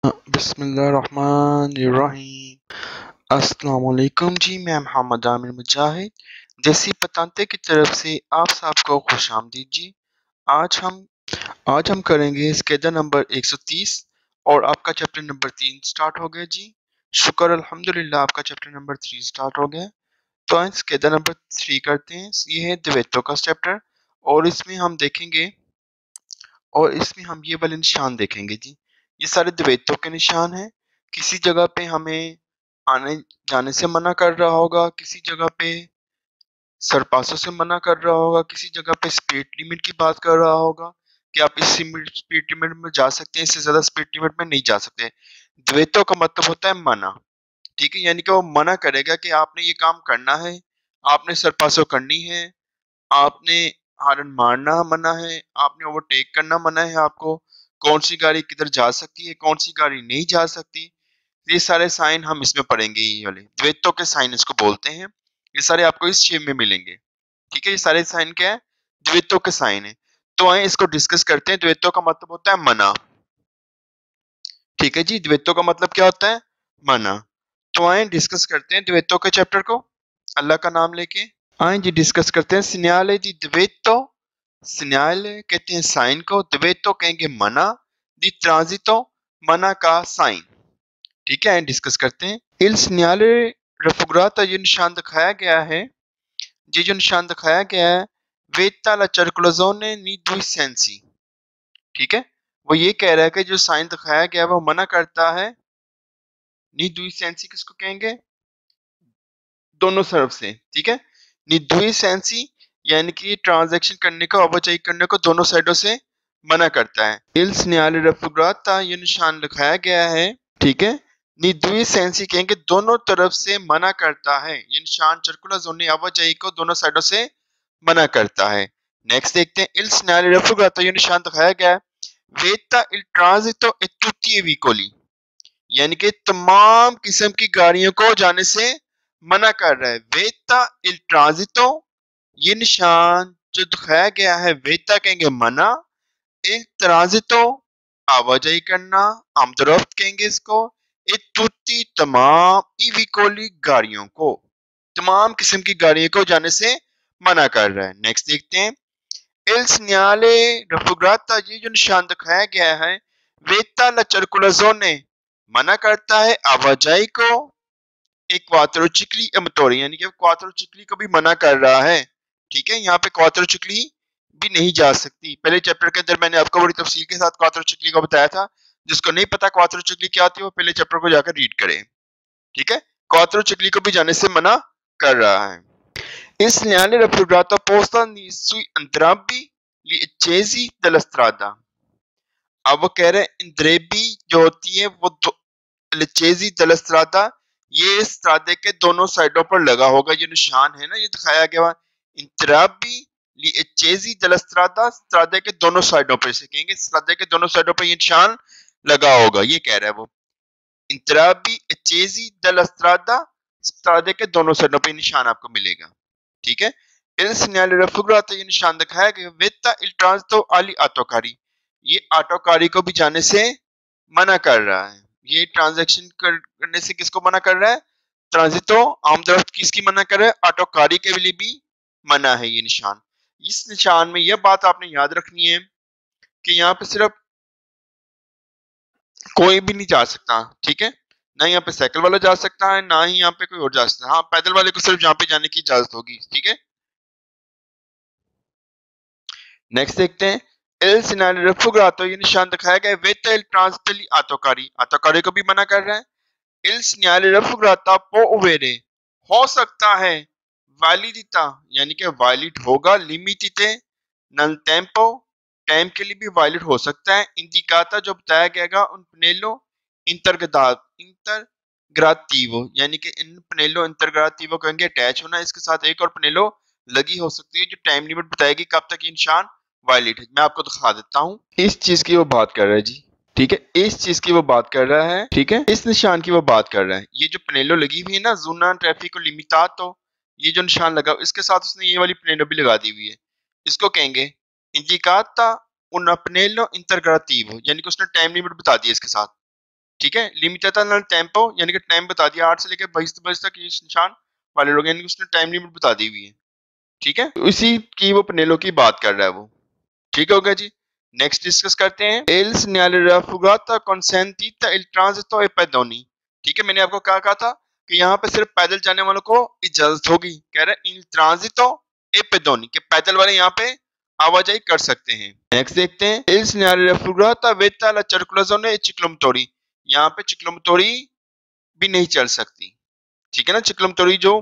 बिस्मिल्लाहिर्रहमानिर्रहीम। अस्सलाम वालेकुम जी, मैं मोहम्मद आमिर मुजाहिद देसी पतांते की तरफ से आप सबको खुशामदीद जी। आज हम आज हम करेंगे स्केदा नंबर 130 और आपका चैप्टर नंबर 3 स्टार्ट हो गया जी। शुक्र अल्हम्दुलिल्लाह आपका चैप्टर नंबर 3 स्टार्ट हो गया। तो आज स्केदा नंबर 3 करते हैं। ये है द्वैतों का चैप्टर और इसमें हम ये वाले निशान देखेंगे जी। ये सारे द्वैतों के निशान हैं। किसी जगह पे हमें आने जाने से मना कर रहा होगा, किसी जगह पे सरपासों से मना कर रहा होगा, किसी जगह पे स्पीड लिमिट की बात कर रहा होगा कि आप इस स्पीड लिमिट में जा सकते हैं, इससे ज्यादा स्पीड लिमिट में नहीं जा सकते। द्वैतों का मतलब होता है मना। ठीक है, यानी कि वो मना करेगा कि आपने ये काम करना है, आपने सरपासों करनी है, आपने हॉर्न मारना मना है, आपने ओवरटेक करना मना है, आपको कौन सी गाड़ी किधर जा सकती है, कौन सी गाड़ी नहीं जा सकती। ये सारे साइन हम इसमें पढ़ेंगे। ये वाले द्वैतों के साइन इसको बोलते हैं। ये सारे आपको इस शेप में मिलेंगे। ठीक है, ये सारे साइन क्या है? द्वैतों के साइन है। तो आए इसको डिस्कस करते हैं। द्वैतों का मतलब होता है मना। ठीक है जी, द्वैतों का मतलब क्या होता है? मना। तो आए डिस्कस करते हैं द्वैतों के चैप्टर को अल्लाह का नाम लेके। आए जी डिस्कस करते हैं। सिन्याले दी द्वैतो, सिन्याले कहते हैं साइन को, द्वैतो कहेंगे मना, दी ट्रांजितो मना का साइन। ठीक है, डिस्कस करते हैं। इल सिन्याले रफुग्राता ये निशान दिखाया गया है, ये जो निशान दिखाया गया है वेता ला सर्कुलजोने नी दुई सेंसी। ठीक है, वो ये कह रहा है कि जो साइन दिखाया गया है वो मना करता है। नी दुई सेंसी किसको कहेंगे? दोनों तरफ से। ठीक है, नी दुई सेंसी यानी कि ट्रांजैक्शन करने को, आवाजाही करने को दोनों साइडों से मना करता है। इल सिन्याले रफुग्राता ये निशान लिखाया गया है। ठीक है, नी दुई सेंसी कहेंगे दोनों तरफ से मना करता है। ये निशान सर्कुलर जोन आवाजाही को दोनों साइडों से मना करता है। नेक्स्ट देखते हैं। इल सिनारे रफुगाता ये निशान दिखाया गया है। वेता इल ट्रांजितो e tutti i vicoli यानी कि तमाम किस्म की गाड़ियों को जाने से मना कर रहा है। वेता इल ट्रांजितो ये निशान जो दिखाया गया है, वेता कहेंगे मना, इल ट्रांजितो आवाजाही करना, आमदरफ्त कहेंगे इसको, ए तुtti तमाम ई विकोली गाड़ियों को, तमाम किस्म की गाड़ियों को जाने से मना कर रहा है। नेक्स्ट देखते हैं। इल सिन्याले रफुग्राता ये जो निशान दिखाया गया है, वेता ला सर्कुलजोने मना करता है आवाजाही को, एक क्वात्रो चिकली अमतोरी यानी कि क्वात्रो चिकली को भी मना कर रहा है। ठीक है, यहाँ पे क्वात्रो चिकली भी नहीं जा सकती। पहले चैप्टर के अंदर मैंने आपको बड़ी तफसील के साथ क्वात्रो चिकली को बताया था। जिसको नहीं पता क्वात्रो चिकली क्या होती है वो पहले चैप्टर को जाकर रीड करे। ठीक है, क्वात्रो चिकली को भी जाने से मना कर रहा है। इस न्यायालय रफुग्राता पोस्ता sui entrambi gli accesi della strada। अब वो कह रहे हैं इंद्रेबी जो होती है वो लेचेजी दलस्त्रादा, ये स्त्रादे के दोनों साइडों पर लगा होगा। ये निशान है ना, ये दिखाया गया इंतराबी लिएचेजी दलस्त्रादा, स्त्रादे के दोनों साइडों पर, इसे कहेंगे स्त्रादे के दोनों साइडों पर ये निशान लगा होगा। ये कह रहा है वो इंतराबी एचेजी दलस्त्रादा, स्त्रादे के दोनों साइडों पर निशान आपको मिलेगा। ठीक है, इल सिग्नल रफुग्राता ये निशान दिखाया गया। वेता इल ट्रांजितो आली आटोकारी, ये आटोकारी को भी जाने से मना कर रहा है। ये ट्रांजैक्शन करने से किसको मना कर रहा है? ट्रांजितो आमदरफ्त किसकी मना कर रहा है? आटोकारी के लिए भी मना है ये निशान। इस निशान में यह बात आपने याद रखनी है कि यहाँ पे सिर्फ कोई भी नहीं जा सकता। ठीक है, ना यहाँ पे साइकिल वाला जा सकता है, ना ही यहाँ पे कोई और जा सकता है। हाँ, पैदल वाले को सिर्फ यहाँ पे जाने की इजाजत होगी। ठीक है, नेक्स्ट देखते हैं। एल सिनारी रफुग्रातो ये निशान दिखाया गया है। वेता इल ट्रांजिटली आतोकारी, आतोकारी को भी मना कर रहा है। इल सिनारी रफुग्राता पो उवेरे हो सकता है, वैलिडिता यानी कि वैलिड होगा, लिमिटिते नल टेम्पो टाइम के लिए भी वैलिड हो सकता है। इंडिकाता जो बताया गया उन पनेलो इंटरग्रातिवो यानी कि इन पनेलो इंटरग्रातिवो कहेंगे अटैच होना, इसके साथ एक और पनेलो लगी हो सकती है जो टाइम लिमिट बताएगी कब तक ये निशान वैलिड है। मैं आपको दिखा देता हूँ। इस चीज की वो बात कर रहा है जी। ठीक है, इस चीज की वो बात कर रहा है। ठीक है, इस निशान की वो बात कर रहा है। ये जो पनेलो लगी हुई है ना, जूना ट्रैफिक लिमिटातो, ये जो निशान लगा इसके साथ उसने ये वाली पनेलो भी लगा दी हुई है। इसको कहेंगे इंडिकाता un pannello interrogativo यानी कि उसने टाइम लिमिट बता दी इसके साथ। ठीक है, लिमिटेता नल टेम्पो यानी कि टाइम बता दिया 8 से लेकर 22 बजे तक ये निशान वाले लोग, यानी कि उसने टाइम लिमिट बता दी हुई है। ठीक है, इसी की वो पनेलो की बात कर रहा है वो। ठीक हो गया जी। नेक्स्ट डिस्कस करते हैं L segnale raffigurata consentita il transito e pedoni। ठीक है, मैंने आपको क्या कहा था कि यहाँ पे सिर्फ पैदल जाने वालों को इजाजत होगी। कह रहे il transito e pedoni कि पैदल वाले यहाँ पे आवाजाही कर सकते हैं। नेक्स्ट देखते हैं il segnale raffigurata vieta la circolazione e ciclomotori। यहाँ पे चिक्लोमोटोरी भी नहीं चल सकती। ठीक है ना, चिक्लोमोटोरी जो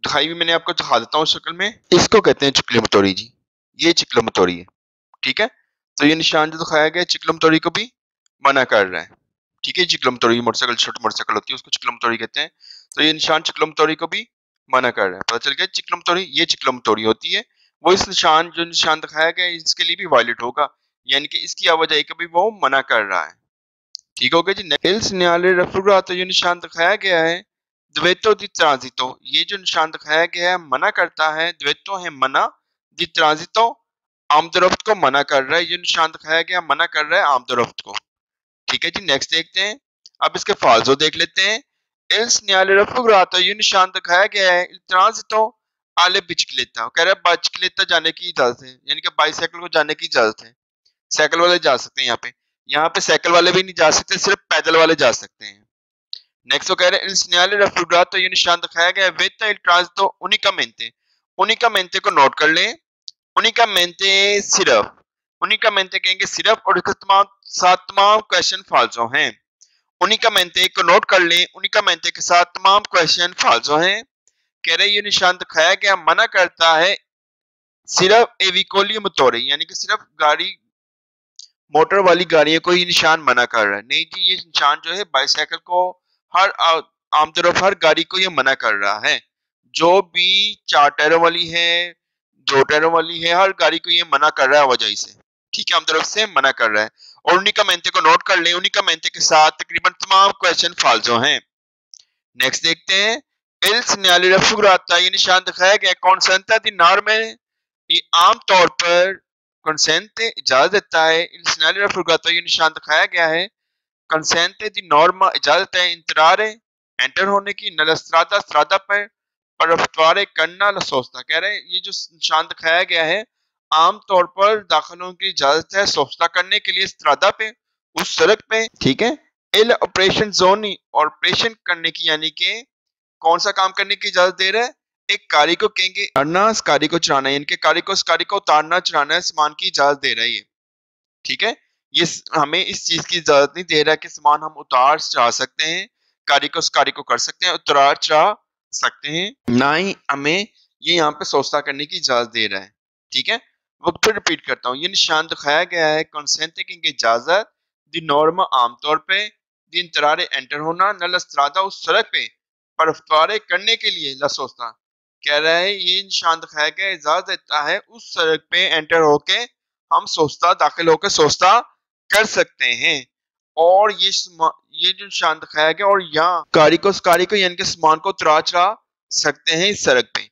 दिखाई हुई मैंने आपको दिखा देता हूँ शक्ल में, इसको कहते हैं चिक्लोमोटोरी जी, ये चिक्लोमोटोरी है। ठीक है, तो ये निशान जो दिखाया गया चिक्लोमोटोरी को भी मना कर रहा है। ठीक है, चिक्लोमोटोरी मोटरसाइकिल, छोटी मोटरसाइकिल होती है उसको चिक्लोमोटोरी कहते हैं, तो ये निशान चिक्लोमोटोरी को भी मना कर रहा है। पता चल गया चिक्लोमोटोरी, ये चिक्लोमोटोरी होती है, वो इस निशान जो निशान दिखाया गया इसके लिए भी वायलेट होगा, यानी कि इसकी आवाजाही को भी वो मना कर रहा है। ठीक हो गया जी। il segnale raffigurato ये निशान दिखाया गया है द्वेतो di transito, ये जो निशान दिखाया गया है मना करता है, द्वेतो है मना, di transito आमदरफ्त को मना कर रहा है, ये निशान दिखाया गया मना कर रहा है आमदरफ्त को। ठीक है जी, नेक्स्ट देखते हैं, अब इसके फाल्सो देख लेते हैं। il segnale raffigurato ये निशान दिखाया गया है il transito alle bicicletta, कह रहा है बाइसिकलेटा जाने की इजाजत है, यानी कि बाइसाइकिल को जाने की इजाजत है। साइकिल वाले जा सकते हैं यहाँ पे साइकिल वाले भी नहीं जा सकते, सिर्फ पैदल वाले जा सकते हैं। नेक्स्ट वो कह रहे हैं il segnale raffigurato ये निशान दिखाया गया है vieta il transito unicamente, unicamente को नोट कर लें, unicamente सिर्फ, unicamente कहेंगे सिर्फ, और इसके तमाम क्वेश्चन फाल्सो हैं। unicamente को नोट कर लें, unicamente के साथ तमाम क्वेश्चन फाल्सो हैं। कह रहे ये निशान दिखाया गया मना करता है सिर्फ ए veicoli motori, यानी कि सिर्फ गाड़ी मोटर वाली गाड़ियों को ये निशान मना कर रहा है। नहीं जी, ये निशान जो है बाइसाइकिल को, हर आमतौर हर गाड़ी को ये मना कर रहा है, जो भी 4 टायरों वाली है, 2 टायरों वाली है, हर गाड़ी को ये मना कर रहा है आवाजाही से। ठीक है, आमतौर से मना कर रहा है। और उन्हीं का मेंटे को नोट कर लें, उन्हीं का मेंटे के साथ तकरीबन तमाम क्वेश्चन फाल्सो हैं। नेक्स्ट देखते हैं il segnale raffigurata ये निशान दिखाया गया consente di norme, ये आम तौर पर कंसेंट इजाजत देता है। il segnale raffigurato ये निशान दिखाया गया है consente di norma इजाजत है इंतरार एंटर होने की nella strada स्त्रादा पर रफ्तार करना ला सोचता। कह रहे हैं ये जो निशान दिखाया गया है आम तौर पर दाखिल होने की इजाजत है सोचता करने के लिए स्त्रादा पे, उस सड़क पे। ठीक है, il ऑपरेशन जोन ऑपरेशन करने की, यानी कि कौन सा काम करने की इजाजत दे रहा है, एक कारी को कहेंगे अरना, इस कारी को चलाना है, इनके कारी को, इस कारी को उतारना चलाना है, सामान की इजाजत दे रहा है ये। ठीक है, ये हमें इस चीज की इजाजत नहीं दे रहा कि सामान हम उतार चढ़ा सकते हैं, कारी को, इस कारी को कर सकते हैं, उतार चढ़ा सकते हैं, ना ही हमें ये यहाँ पे सोचता करने की इजाजत दे रहा है। ठीक है, वो फिर रिपीट करता हूँ, ये निशान दिखाया गया है कंसेंट की इजाजत, दी नॉर्मा आमतौर पे, दी इंतरार एंटर होना, नल स्त्रादा उस सड़क पे, पर रफ्तारे करने के लिए ला सोचता। कह रहा है ये निशान दिखाया गया इजाजत देता है उस सड़क पे एंटर होके हम सोचता, दाखिल होकर सोचता कर सकते हैं। और ये जो निशान दिखाया गया, और यहाँ कारी को यानी कि सामान को उतरा चढ़ा सकते हैं इस सड़क पे।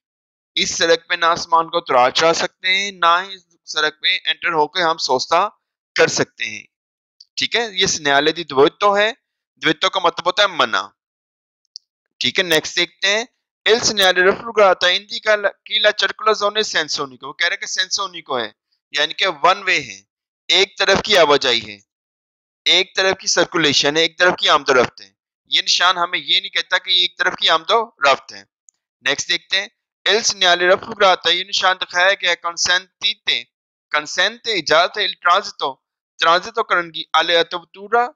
इस सड़क पे ना सामान को उतरा चढ़ा सकते हैं, ना ही इस सड़क पे एंटर होकर हम सोचता कर सकते हैं। ठीक है, ये segnale di divieto है, divieto का मतलब होता है मना। ठीक है, नेक्स्ट देखते हैं il segnale raffigurato indica कि la circolazione senza unico, वो कह रहे हैं कि senza unico है, यानी कि वन वे है, एक तरफ की आवाजाही है, एक तरफ की सर्कुलेशन है, एक तरफ की आमदोरफ्त है। ये निशान हमें ये नहीं कहता कि एक तरफ की आमदोरफ्त है। नेक्स्ट देखते हैं il segnale raffigurato ये निशान दिखाया गया consentite, consente इजाजत है il transito, ट्रांजितो करने की alle autovetture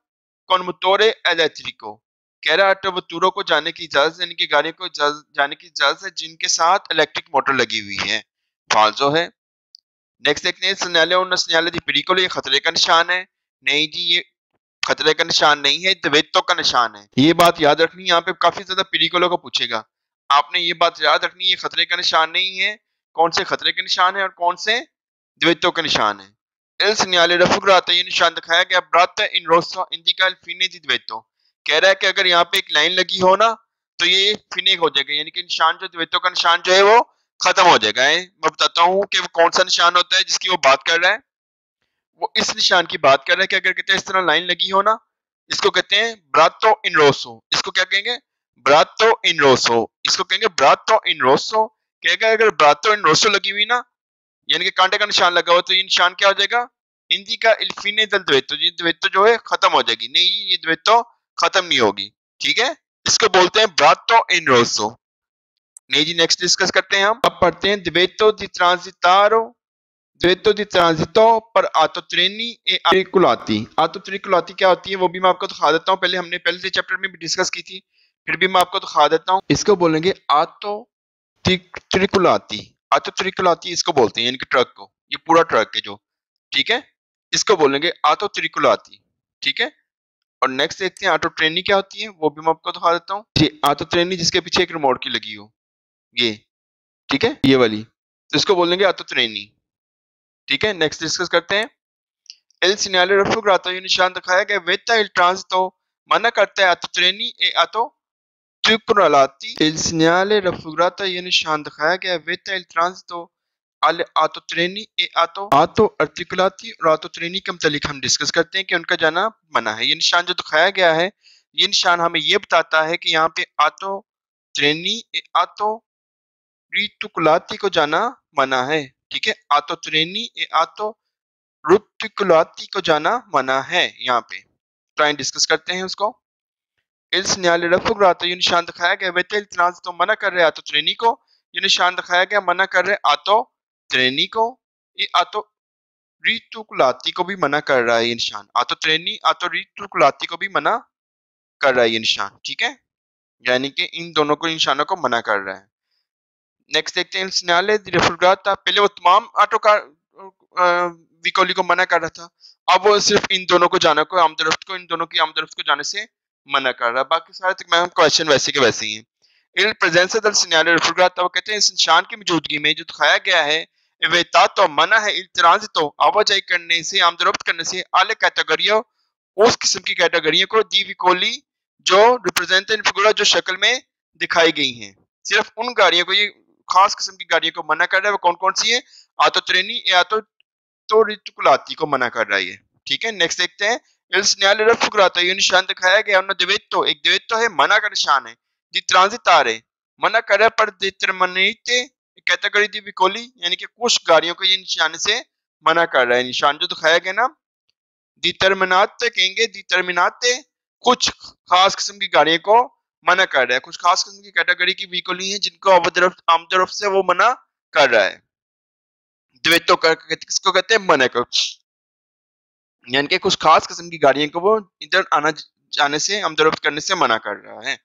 con motore elettrico, कह रहा है को जाने की इजाजत, यानी कि गाड़ी को जाने की इजाजत है जिनके साथ इलेक्ट्रिक मोटर लगी हुई है। फाल्सो है। नेक्स्ट देखते हैं segnale una segnale di pericolo, ये खतरे का निशान है। नहीं जी, ये खतरे का निशान नहीं है, द्वेतो का निशान है। ये बात याद रखनी, यहाँ पे काफी ज्यादा पेरिकोलो को पूछेगा, आपने ये बात याद रखनी, ये खतरे का निशान नहीं है। कौन से खतरे के निशान है और कौन से द्वेतो का निशान है। il segnale raffigurato ये निशान दिखाया गया ब्राtta in rosso indica il fine di द्वेतो, कह रहा है कि अगर यहाँ पे एक लाइन लगी हो ना तो ये फिनिक हो जाएगा, यानी कि निशान जो द्वेतो का निशान जो है वो खत्म हो जाएगा। मैं बताता हूँ कि वो कौन सा निशान होता है जिसकी वो बात कर रहा है। वो इस निशान की बात कर रहा है कि अगर कहते हैं इस तरह लाइन लगी हो ना, इसको कहते हैं ब्रातो इन रोसो। इसको क्या कहेंगे? ब्रातो इन रोसो। इसको कहेंगे ब्रातो इन रोसो। कहेगा अगर ब्रातो इन रोसो लगी हुई ना, यानी कि कांटे का निशान लगा हुआ, तो ये निशान क्या हो जाएगा? हिंदी का इल्फिने दल द्वेतो, ये द्वेतो जो है खत्म हो जाएगी। नहीं, ये द्वेतो खत्म नहीं होगी। ठीक है, इसको बोलते हैं ब्रातो इन रोसो। नहीं जी, नेक्स्ट डिस्कस करते हैं हम। अब पढ़ते हैं द्वेतो दी ट्रांजिटारो, द्वेतो दी ट्रांजिटो पर आतो ट्रेनी ए ट्रिकुलाती। आतो ट्रिकुलाती क्या होती है वो भी मैं आपको दिखा देता हूँ। पहले हमने पहले चैप्टर में भी डिस्कस की थी, फिर भी मैं आपको दिखा देता हूँ। इसको बोलेंगे आतो ट्रिकुलाती। आतो ट्रिकुलाती इसको बोलते हैं, यानी कि ट्रक को, ये पूरा ट्रक है जो, ठीक है, इसको बोलेंगे आतो ट्रिकुलाती। ठीक है, और नेक्स्ट देखते हैं ऑटो ट्रेनी क्या होती है, वो भी मैं आपको दिखा देता हूँ। जी, ऑटो ट्रेनी जिसके पीछे एक रिमोट की लगी हो, ये, ठीक है, ये वाली, तो इसको बोलेंगे ऑटो ट्रेनी। ठीक है, नेक्स्ट डिस्कस करते हैं। एल सिग्नale raffigurato, ये निशान दिखाया गया वेता il transito, मना करता है ऑटो ट्रेनी ए ऑटो ट्रिकुलाती। एल सिग्नale raffigurato, ये निशान दिखाया गया वेता il transito alle ऑटो ट्रेनी ए ऑटो ऑटो आर्टिकुलाती और ऑटो ट्रेनी के मुतालिक हम डिस्कस करते हैं कि उनका जाना मना है। ये निशान जो दिखाया गया है, ये निशान हमें ये बताता है कि यहाँ पे ऑटो ट्रेनी ए ऑटो रिटिकुलाती को जाना मना है। ठीक है, ऑटो ट्रेनी ए ऑटो रिटिकुलाती को जाना मना है। यहाँ पे ट्राई डिस्कस करते हैं उसको। इस न्यायालय रफुग्रातो, ये निशान दिखाया गया वेतेल ट्रांस, तो मना कर रहे ऑटो ट्रेनी को। ये निशान दिखाया गया मना कर रहे ऑटो ट्रेनी को। ये ऑटो रिटिकुलाती को भी मना कर रहा है। ये निशान ऑटो ट्रेनी ऑटो रिटिकुलाती को भी मना कर रहा है ये निशान। ठीक है, यानी कि इन दोनों को निशानों को मना कर रहा है। नेक्स्ट देखते हैं न्यायालय रफुग्राता, पहले वो तमाम ऑटो कार विकोली को मना कर रहा था, अब वो सिर्फ इन दोनों को जाने को, आमदरफ्त को, इन दोनों की आमदरफ्त को जाने से मना कर रहा है। बाकी सारे तमाम क्वेश्चन वैसे के वैसे ही हैं। इल प्रेजेंस दल सिग्नale रफुग्राता, वो कहते हैं इस निशान की मौजूदगी में जो दिखाया गया है वेता तो मना है इल ट्रांजितो, आवाजाही करने से, आमदरफ्त करने से, आले कैटेगरियों, उस किस्म की कैटेगरियों को, दी विकोली जो रिप्रेजेंट इन फिगुरा जो शक्ल में दिखाई गई हैं। सिर्फ उन गाड़ियों को, ये खास किस्म की गाड़ियों को मना कर रहा है। वो कौन कौन सी है? ऑटो ट्रेनी या तो रिटिकुलाती को मना कर रहा है ये। ठीक है, नेक्स्ट देखते हैं। इल सिग्नale raffigurato, ये निशान दिखाया गया उन्हें द्वेतो, एक द्वेतो है, मना का निशान है। दी ट्रांजिटारे, मना कर रहा है पर डिटरमिनेटे कैटेगरी दी विकोली, यानी कि कुछ गाड़ियों को ये निशान से मना कर रहा है। निशान जो दिखाया गया ना, डिटरमिनाते कहेंगे, डिटरमिनाते कुछ खास किस्म की गाड़ियों को मना कर रहा है। कुछ खास किस्म की कैटेगरी की विकोली है जिनको आमदरफ्त से वो मना कर रहा है। द्वेतो किसको कहते हैं? मना को, यानी कि कुछ खास किस्म की गाड़ियों को वो इधर आना जाने से, आमदरफ्त करने से मना कर रहा है।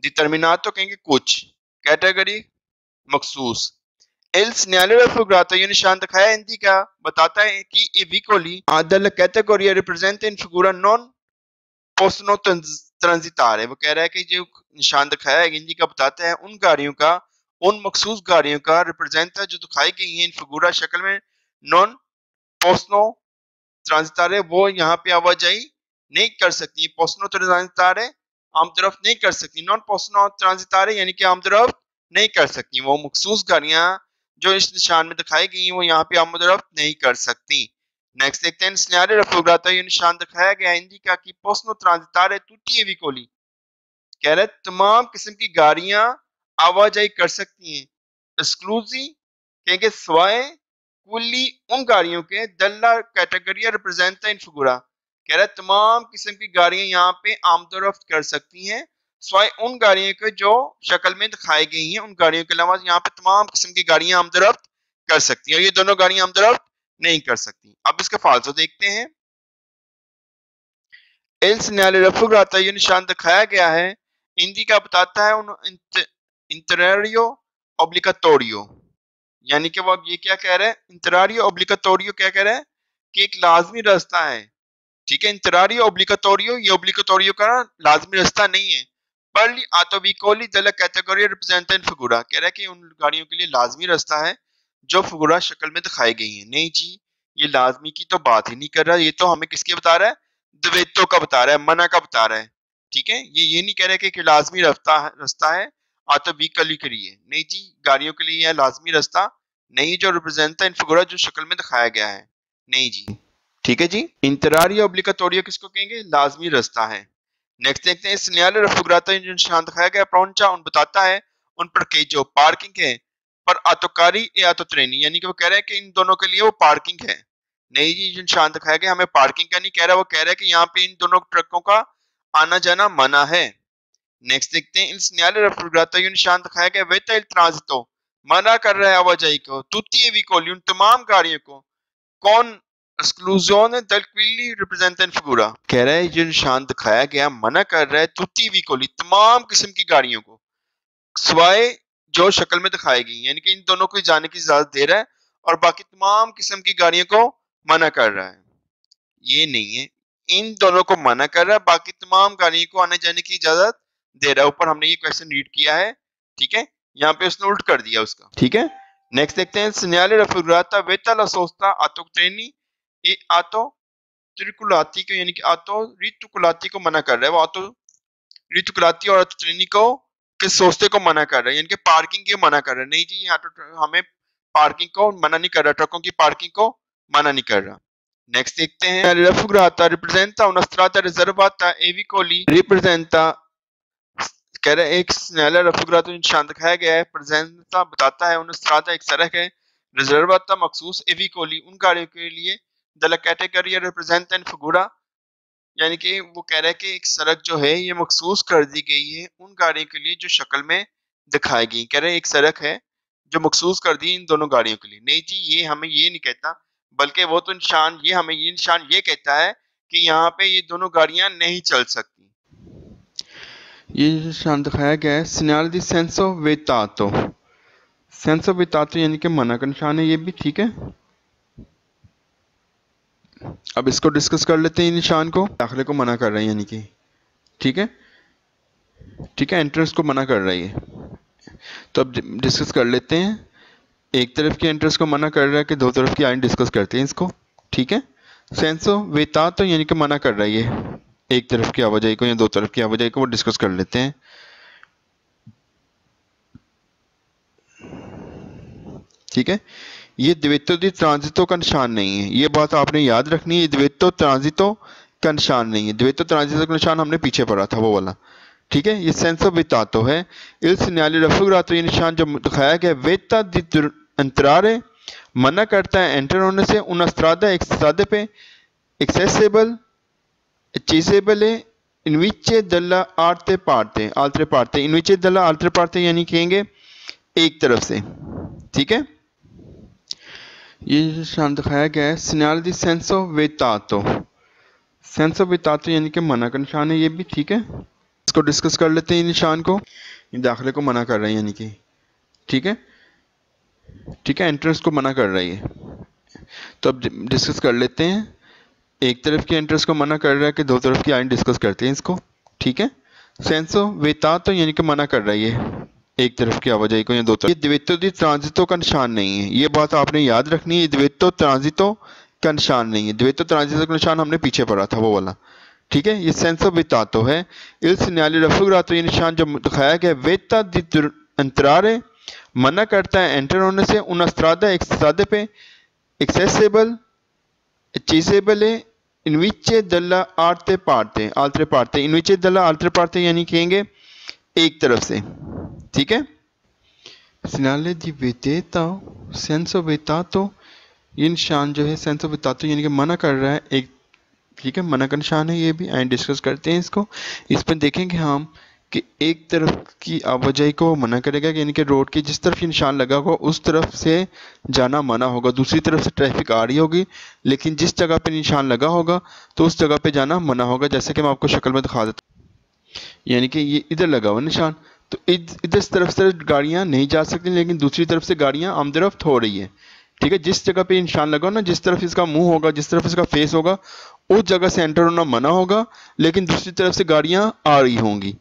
डिटरमिनातो कहेंगे कुछ, कैटेगरी मखसूस। एल सिग्नale raffigurato, ये निशान दिखाया हिंदी का बताता है कि ए विकोली आदल कैटेगरी रिप्रेजेंट इन फिगुरा नॉन पोस्टनो ट्रांजिटारे। वो कह रहा है कि जो निशान दिखाया है हिंदी का बताता है उन गाड़ियों का, उन मखसूस गाड़ियों का रिप्रेजेंट है जो दिखाई गई है इन फिगुरा शक्ल में, नॉन पोस्टनो ट्रांजिटारे, वो यहाँ पे आवाजाही नहीं कर सकती। पोस्टनो ट्रांजिटारे आमदरफ्त नहीं कर सकती। नॉन पोस्टनो ट्रांजिटारे यानी कि आमदरफ्त नहीं कर सकती। वो मखसूस गाड़ियां जो इस निशान में दिखाई गई वो यहाँ पे आमदरफ्त नहीं कर सकती। नेक्स्ट देखते हैं सिग्नale raffigurato, ये निशान दिखाया गया हिंदी का कि पोस्टनो ट्रांजिटारे तुtti e vicoli, कह रहे तमाम किस्म की गाड़ियां आवाजाही कर सकती हैं। एक्सक्लूसिव कहेंगे सवाए कुली उन गाड़ियों के, दल्ला कैटेगरिया रिप्रेजेंट इन फिगुरा, कह रहे तमाम किस्म की गाड़ियां यहाँ पे आमदरफ्त कर सकती हैं सवाए उन गाड़ियों के जो शक्ल में दिखाई गई हैं। उन गाड़ियों के अलावा यहाँ पे तमाम किस्म की गाड़ियां आमदरफ्त कर सकती हैं, और ये दोनों गाड़ियां आमदरफ्त नहीं कर सकती। अब इसका फालतू देखते हैं। एल सिग्नale raffigurato, ये निशान दिखाया गया है हिंदी का बताता है उन इंटरेरियो ऑब्लिगाटोरियो, यानी कि वो अब ये क्या कह रहे हैं? इंटरारियो ऑब्लिगाटोरियो क्या कह रहे हैं? कि एक लाजमी रास्ता है। ठीक है, इंटरारियो ऑब्लिगाटोरियो, ये ऑब्लिगाटोरियो का लाजमी रास्ता नहीं है। पर आटोविकोली दला कैटेगरी रिप्रेजेंटेंट फिगुरा, कह रहा है कि उन गाड़ियों के लिए लाजमी रास्ता है जो फिगुरा शक्ल में दिखाई गई है। नहीं जी, ये लाजमी की तो बात ही नहीं कर रहा, ये तो हमें किसके बता रहा है? द्वैतों का बता रहा है, मना का बता रहा है। ठीक है, ये नहीं कह रहा कि लाजमी रास्ता है आटोविकली के लिए। नहीं जी, गाड़ियों के लिए यह लाजमी रास्ता नहीं जो रिप्रेजेंट इन फिगुरा जो शक्ल में दिखाया गया है। नहीं जी। ठीक है जी। इंतरारिया ओब्लिगाटोरिया किसको कहेंगे? लाजमी रास्ता है। नेक्स्ट देखते हैं segnale raffigurato जो निशान दिखाया गया pronuncia उन बताता है उन पर कि जो पार्किंग है पर आतोकारी या आतोत्रैनी, यानी कि वो कह रहा है कि इन दोनों के लिए वो पार्किंग है। नहीं जी, जो निशान दिखाया गया हमें पार्किंग का नहीं कह रहा, वो कह रहा है कि यहाँ पे इन दोनों ट्रकों का आना जाना मना है। नेक्स्ट देखते हैं il segnale raffigurato जो निशान दिखाया गया vieta il transito मना कर रहा है आवाजाही को, tutti i veicoli उन तमाम गाड़ियों को, कौन esclusione del quili representa in figura कह रहा है जो निशान दिखाया गया मना कर रहा है tutti i veicoli तमाम किस्म की गाड़ियों को, सिवाय जो शक्ल में दिखाई गई, यानी कि इन दोनों को जाने की इजाजत दे रहा है और बाकी तमाम किस्म की गाड़ियों को मना कर रहा है। ये नहीं है, इन दोनों को मना कर रहा है, बाकी तमाम गाड़ियों को आने जाने की इजाजत दे रहा है। ऊपर हमने ये क्वेश्चन रीड किया है, ठीक है, यहाँ पे उसने उल्ट कर दिया उसका, ठीक है। नेक्स्ट देखते हैं segnale raffigurata vieta la sosta autotreni e autotriculati को, यानी कि ऑटो रिटुकुलाती को मना कर रहा है, वो ऑटो रिटुकुलाती और ऑटोट्रेनी को के सोस्ते को मना कर रहा है, यानी कि पार्किंग को मना कर रहा है। नहीं जी, यहाँ हमें पार्किंग को मना नहीं कर रहा, ट्रकों की पार्किंग को मना नहीं कर रहा। नेक्स्ट देखते हैं raffigurata representa una strada riservata e vicoli representa कह रहा है एक segnale raffigurato निशान दिखाया गया है, प्रेजेंटा बताता है, उन strada एक सड़क है, रिजर्वाता मखसूस e vicoli उन गाड़ियों के लिए, della categoria representa in figura यानी कि वो कह रहा है कि एक सड़क जो है ये मखसूस कर दी गई है उन गाड़ियों के लिए जो शक्ल में दिखाई गई। कह रहे हैं एक सड़क है जो मखसूस कर दी इन दोनों गाड़ियों के लिए। नहीं जी, ये हमें ये नहीं कहता, बल्कि वो तो निशान ये हमें ये निशान ये कहता है कि यहाँ पे ये दोनों गाड़ियां नहीं चल सकती। ये निशान दिखाया गया है segnale di senso vietato, senso vietato यानी कि मना का निशान है, ये भी ठीक है। अब इसको डिस्कस कर लेते हैं, निशान को दाखिले को मना कर रहे हैं, यानी कि ठीक है, ठीक है, एंट्रेंस को मना कर रही है। तो अब डिस्कस कर लेते हैं, एक तरफ की एंट्रेंस को मना कर रहा है कि दो तरफ की आइन डिस्कस करते हैं इसको, ठीक है। सेंसो वितातो यानी कि मना कर रही है एक तरफ की आवाजाही को या दो तरफ की आवाजाही को, वो डिस्कस कर लेते हैं। ठीक है, ये द्वित्व दी ट्रांजिटो का निशान नहीं है, ये बात आपने याद रखनी है, द्वित्व ट्रांजिटो का निशान नहीं है। द्वित्व ट्रांजिटो का निशान हमने पीछे पढ़ा था वो वाला, ठीक है। ये सेंसो वितातो है, इल segnale raffigurato ये निशान जो दिखाया गया वेता दी entrare मना करता है एंटर होने से, उन स्त्रादा एक स्त्रादे पे, एक्सेसिबल accessibile इनविचे दल्ला आर्ते पार्ते आल्त्रे पार्ते, इनविचे दल्ला आल्त्रे पार्ते यानी कहेंगे एक तरफ से, ठीक है। ये निशान दिखाया गया है segnale di senso vietato, senso vietato यानी कि मना का निशान है, ये भी ठीक है। इसको डिस्कस कर लेते हैं, निशान को दाखिले को मना कर रहे हैं, यानी कि ठीक है, ठीक है, एंट्रेंस को मना कर रही है। तो अब डिस्कस कर लेते हैं, एक तरफ की एंट्रेंस को मना कर रहा है कि दो तरफ की आइन डिस्कस करते हैं इसको, ठीक है। सेंसो वितातो यानी कि मना कर रही है एक तरफ की आवाजाही को या दो तरफ। ये द्वित्व दी ट्रांजिटो का निशान नहीं है, ये बात आपने याद रखनी है, द्वित्व ट्रांजिटो का निशान नहीं है। द्वित्व ट्रांजिटो का निशान हमने पीछे पढ़ा था वो वाला, ठीक है। ये सेंसो वितातो है, इल segnale raffigurato ये निशान जो दिखाया गया वेता दी entrare मना करता है एंटर होने से, उन स्त्रादा एक स्त्रादे पे, एक्सेसिबल accessibile इनविचे दल्ला आर्ते पार्ते आल्त्रे पार्ते, इनविचे दल्ला आल्त्रे पार्ते यानी कहेंगे एक तरफ से, ठीक है। segnale di vietato senso vietato ये निशान जो है सेंसो वितातो यानी कि मना कर रहा है एक, ठीक है, मना का निशान है, ये भी आइन डिस्कस करते हैं इसको। इस पर देखेंगे हम कि एक तरफ की आवाजाही को मना करेगा, यानी कि रोड की जिस तरफ ये निशान लगा होगा उस तरफ से जाना मना होगा, दूसरी तरफ से ट्रैफिक आ रही होगी लेकिन जिस जगह पे निशान लगा होगा तो उस जगह पे जाना मना होगा, जैसे कि मैं आपको शक्ल में दिखा देता हूँ। यानी कि ये इधर लगा हुआ निशान, तो इधर तरफ से गाड़ियाँ नहीं जा सकती लेकिन दूसरी तरफ से गाड़ियाँ आमदरफ्त हो रही है, ठीक है। जिस जगह पे निशान लगा हो ना, जिस तरफ इसका मुंह होगा, जिस तरफ इसका फेस होगा, उस जगह से एंटर होना मना होगा लेकिन दूसरी तरफ से गाड़ियां आ रही होंगी,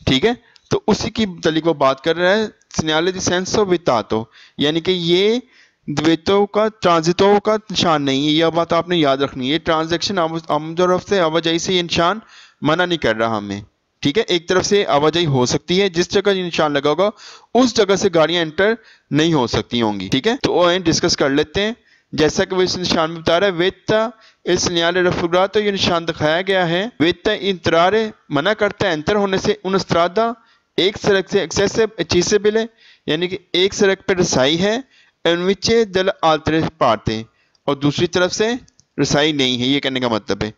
ठीक है। तो उसी की तरीके वो बात कर रहा है segnale di senso vietato यानी कि ये द्वित्व का ट्रांजिटो का निशान नहीं है, यह बात आपने याद रखनी है। ट्रांजैक्शन आमदरफ्त से आवाजाही से ये निशान मना नहीं कर रहा हमें, ठीक है। एक तरफ से आवाजाही हो सकती है, जिस जगह निशान लगा होगा उस जगह से गाड़ियां एंटर नहीं हो सकती होंगी, ठीक है। तो डिस्कस कर लेते हैं, जैसा कि वो इस निशान में बता रहा है, वेत्ता इस सिग्नाले रफुग्रा, तो ये निशान दिखाया गया है। वेत्ता इंतरारे मना करता है एंटर होने से, उन स्त्रादा एक सड़क से एक्सेसिबल है, यानी कि एक सड़क पर रसाई है, इनविचे दल आल्तरे पाते, और दूसरी तरफ से रसाई नहीं है। ये कहने का मतलब है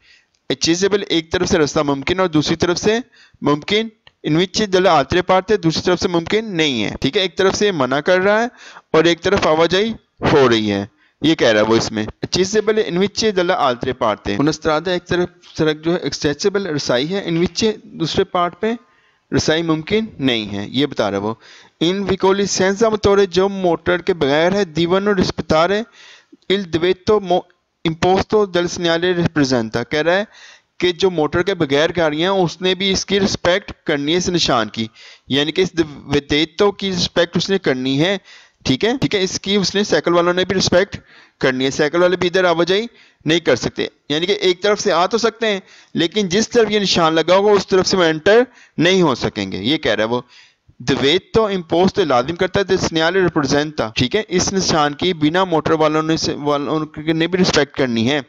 एक्सेसिबल एक तरफ से रास्ता मुमकिन और दूसरी तरफ से मुमकिन, इनविचे दल आल्तरे पाते दूसरी तरफ से मुमकिन नहीं है। ठीक है, एक तरफ से मना कर रहा है और एक तरफ आवाजाही हो रही है, ये कह रहा है वो इसमें। एक्सेसिबल इनविचे दल आल्तरे पाते, उनस्त्रादा एक तरफ सड़क जो है एक्सेसिबल रसाई है, इनविचे दूसरे पार्ट पे रसाई मुमकिन नहीं है, ये बता रहा है वो। इन विकोली सेंसा मोटोरे जो मोटर के बगैर है, दीवानो रिस्पेतारे इल दिवेतो इम्पोस्तो दल सिग्नाले रिप्रेजेंटा, कह रहा है कि जो मोटर के बगैर गाड़ियां उसने भी इसकी रिस्पेक्ट करनी है, इस निशान की, यानी कि इस दिवेतो की रिस्पेक्ट उसने करनी है। ठीक है, इसकी उसने साइकिल वालों ने भी रिस्पेक्ट करनी है। साइकिल वाले भी इधर आवाजाही नहीं कर सकते, यानी कि एक तरफ से आ तो सकते हैं लेकिन जिस तरफ ये निशान लगा होगा उस तरफ से वो एंटर नहीं हो सकेंगे, ये कह रहा है वो। दिवेतो इम्पोस्ट लाजिम करता है सिग्नाले रिप्रेजेंटा, ठीक है, इस निशान की बिना मोटर वालों ने भी रिस्पेक्ट करनी है।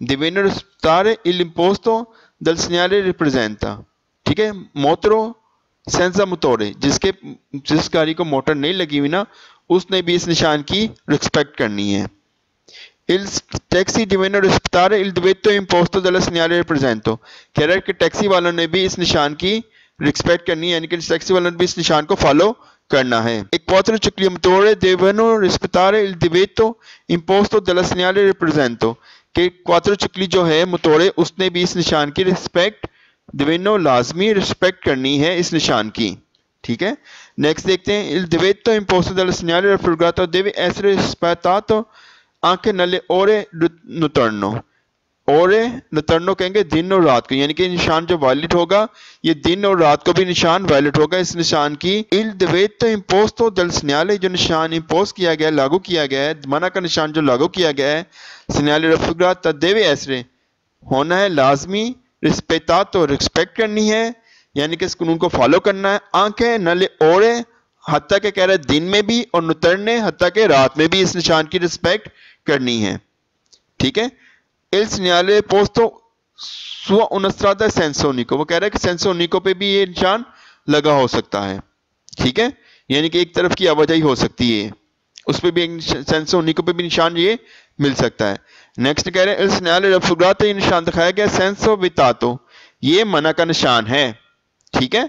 दिवेनो रिस्पेतारे इल इम्पोस्तो दल सिग्नाले रिप्रेजेंटा, ठीक है, मोटरो सेंसा मोटोरे जिस गाड़ी को मोटर नहीं लगी हुई ना उसने भी इस निशान की रिस्पेक्ट करनी है। इल टैक्सी डिवेनो रिस्पेतारे इल दिवेतो इम्पोस्तो दल सिग्नाले रिप्रेजेंटो, कह रहा है कि टैक्सी वालों ने भी इस निशान की रिस्पेक्ट करनी है, यानी कि टैक्सी वालों ने भी इस निशान को फॉलो करना है। एक क्वात्रो चुकली मोटोरे देवेनो रिस्पेतारे इल दिवेतो इम्पोस्तो दल सिग्नाले रिप्रेजेंटो, कि क्वात्रो चुकली जो है मोटोरे उसने भी इस निशान की रिस्पेक्ट दिवेनो लाजमी रिस्पेक्ट करनी है इस निशान की। ठीक है, नेक्स्ट देखते हैं। इल दिवेतो इम्पोस्तो दल सिग्नाले रिप्रेजेंटो देवे एसरे रिस्पेतातो आंखें नले ओरे नुतरनो, ओरे नुतरनो कहेंगे दिन और रात को, यानी कि निशान जो वायलेट होगा ये दिन और रात को भी निशान वायलेट होगा इस निशान की। इल दिवेतो इम्पोस्तो दल सिग्नाले, जो निशान इम्पोज किया गया लागू किया गया है, मना का निशान जो लागू किया गया है सिग्नाले रफुग्रा तदेवे एसरे होना है लाजमी, रिस्पेता तो रिस्पेक्ट करनी है, यानी कि इस कानून को फॉलो करना है। आंखें नले ओरे हत्ता के कह रहे हैं दिन में भी, और नुतरने हत्ता के रात में भी इस निशान की रिस्पेक्ट करनी है। ठीक है, इल सिग्नाले पोस्तो सुआ उनस्त्रादा सेंसोनिको, वो कह रहा है कि सेंसोनिको पे भी ये निशान लगा हो सकता है। ठीक है, यानी कि एक तरफ की आवाजाही हो सकती है, उस पर भी सेंसोनिको पे भी निशान ये मिल सकता है। नेक्स्ट कह रहे हैं इल सिग्नाले रफुग्रातो, ये निशान दिखाया गया सेंसो वितातो, ये मना का निशान है। ठीक है,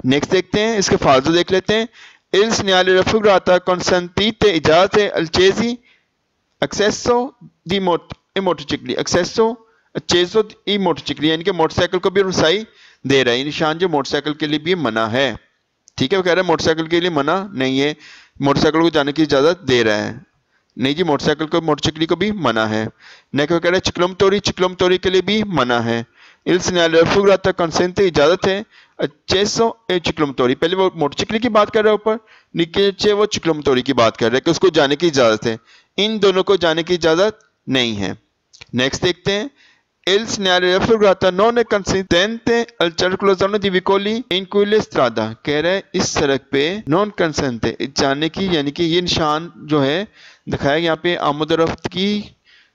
नेक्स्ट देखते हैं, इसके फालतू देख लेते हैं। इल सिग्नाले रफुग्राता consentite इजाजत अल्चेजी एक्सेसो दी मोटरसाइकिल, एक्सेसो अचेजो दी मोटरसाइकिल, यानी कि मोटरसाइकिल को भी रसाई दे रहा है। निशान जो मोटरसाइकिल के लिए भी मना है। ठीक है, वो कह रहा है मोटरसाइकिल के लिए मना नहीं है, मोटरसाइकिल को जाने की इजाजत दे रहा है। नहीं जी, मोटरसाइकिल को भी मना है। नेक्स्ट कह रहा है चिकलम तोरी के लिए भी मना है। इल सिग्नाले रफुग्राता कंसेंट इजाजत है अच्छेसो ए चिकलम तोरी, पहले वो मोटरसाइकिल की बात कर रहा है ऊपर, नीचे वो चिकलम तोरी की बात कर रहा है कि उसको जाने की इजाजत है, इन दोनों को जाने की इजाजत नहीं है। नेक्स्ट देखते हैं। Il segnale raffigurata non è consentente al circolazione di vicoli in quelle strada, कह रहा है इस सड़क पे नॉन कंसेंट है जाने की, यानी कि ये निशान जो है दिखाया यहाँ पे आमदरफ्त की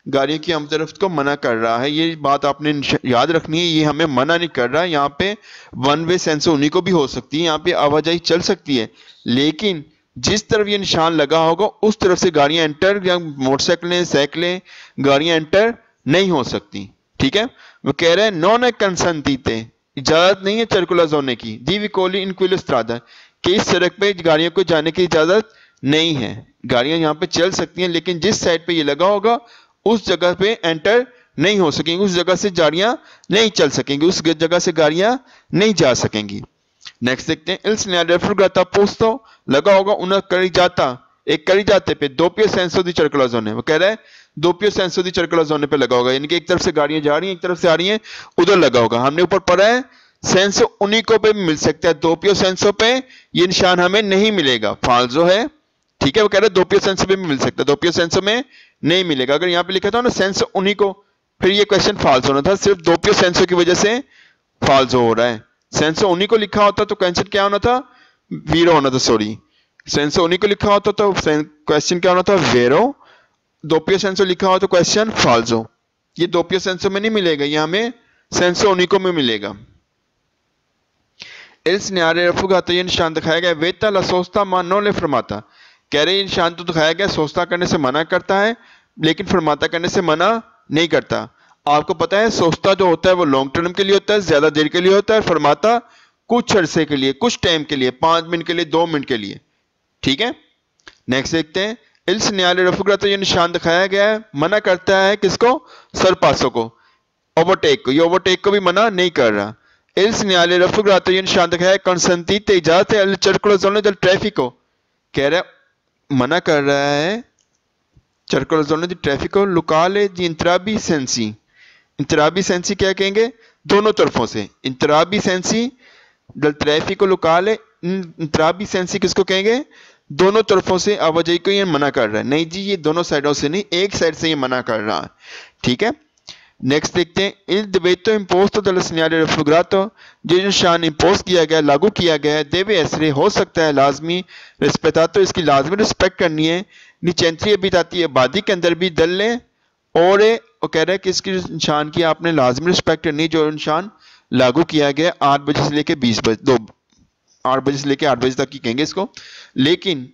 गाड़ियों की आमदरफ्त को मना कर रहा है। ये बात आपने याद रखनी है, ये हमें मना नहीं कर रहा है। यहाँ पे वन वे सेंस उन्हीं को भी हो सकती है, यहाँ पे आवाजाही चल सकती है, लेकिन जिस तरफ ये निशान लगा होगा उस तरफ से गाड़ियां एंटर या मोटरसाइकिलें साइकिलें गाड़ियां एंटर नहीं हो सकती। ठीक है, वो कह रहे हैं नॉन है कंसेंटीते, इजाजत नहीं है चर्कुला जोने की, दी विकोली इनक्विल स्ट्रादा, कि इस सड़क पे गाड़ियों को जाने की इजाजत नहीं है। गाड़ियां यहाँ पे चल सकती हैं लेकिन जिस साइड पे ये लगा होगा उस जगह पे एंटर नहीं हो सकेंगी, उस जगह से गाड़ियां नहीं चल सकेंगी, उस जगह से गाड़ियां नहीं जा सकेंगी। नेक्स्ट देखते हैं। इल सिग्नाले रफुग्राता पोस्तो लगा होगा उन करी जाता, एक करी जाते पे दोपियो सेंसो दी चर्कुला जोने, वो कह रहा है दोपियो सेंसो दी चर्कुला जोने पे लगा होगा, यानी कि एक तरफ से गाड़ियां जा रही हैं एक तरफ से आ रही हैं, उधर लगा होगा। हमने ऊपर पढ़ा है सेंसो उन्हीं को पे मिल सकता है, दोपियो सेंसो पे ये निशान हमें नहीं मिलेगा, फाल्सो है। ठीक है, वो कह रहे हैं दोपियो सेंसो पे मिल सकता है, दोपियो सेंसो में नहीं मिलेगा। अगर यहाँ पे लिखा था ना सेंसो उन्हीं को, फिर ये क्वेश्चन फाल्स होना था, सिर्फ दोपियो सेंसो की वजह से फाल्स हो रहा है। सेंसो उन्हीं को लिखा होता तो क्वेश्चन क्या होना था, वीरो होना था, सॉरी, सेंसो उन्हीं को लिखा होता तो क्वेश्चन क्या होना था, वेरो, दोपियो सेंसो लिखा हो तो क्वेश्चन फाल्सो, ये दोपियो सेंसो में नहीं मिलेगा, ये हमें सेंसो उनिको में मिलेगा। इल सिनारे रफुगातो, ये निशान दिखाया गया वेता ला सोस्ता मा नो ले फरमाता, कह रहे निशान तो दिखाया गया सोस्ता करने से मना करता है लेकिन फरमाता करने से मना नहीं करता। आपको पता है सोस्ता जो होता है वो लॉन्ग टर्म के लिए होता है, ज्यादा देर के लिए होता है, फरमाता कुछ अरसे के लिए, कुछ टाइम के लिए, 5 मिनट के लिए, 2 मिनट के लिए। ठीक है, नेक्स्ट देखते हैं। इल्स न्यायालय रफुगरा, तो ये निशान दिखाया गया है मना करता है किसको, सरपासों को, ओवरटेक को, ये ओवरटेक को भी मना नहीं कर रहा। इल्स न्यायालय रफुगरा, तो ये निशान दिखाया है कंसंतीते इजाजत है चरकुलो जोने del ट्रैफिको, कह रहा है मना कर रहा है चरकुलो जोने del ट्रैफिको लुकाले दी इंतराबी सेंसी। इंतराबी सेंसी क्या कहेंगे, दोनों तरफों से, इंतराबी सेंसी del ट्रैफिको लुकाले, इंतराबी सेंसी किसको कहेंगे, दोनों तरफों से आवाजाही को ये मना कर रहा है। नहीं जी, ये दोनों साइडों से नहीं, एक साइड से ये मना कर रहा है। ठीक है, नेक्स्ट देखते हैं। इल दिवेतो इम्पोस्तो दल सिग्नाले रफुग्रातो, जो निशान इम्पोज किया गया, लागू किया गया है, देवे ऐसरे हो सकता है लाजमी, रिस्पेक्टातो इसकी लाजमी रिस्पेक्ट करनी है, निचेंत्री अभी आती है आबादी के अंदर भी दल लें, और वो कह रहा है कि इसकी निशान की आपने लाजमी रिस्पेक्ट करनी, जो निशान लागू किया गया 8 बजे से लेकर 20 बजे, 8 बजे से लेकर 8 बजे तक की कहेंगे इसको। लेकिन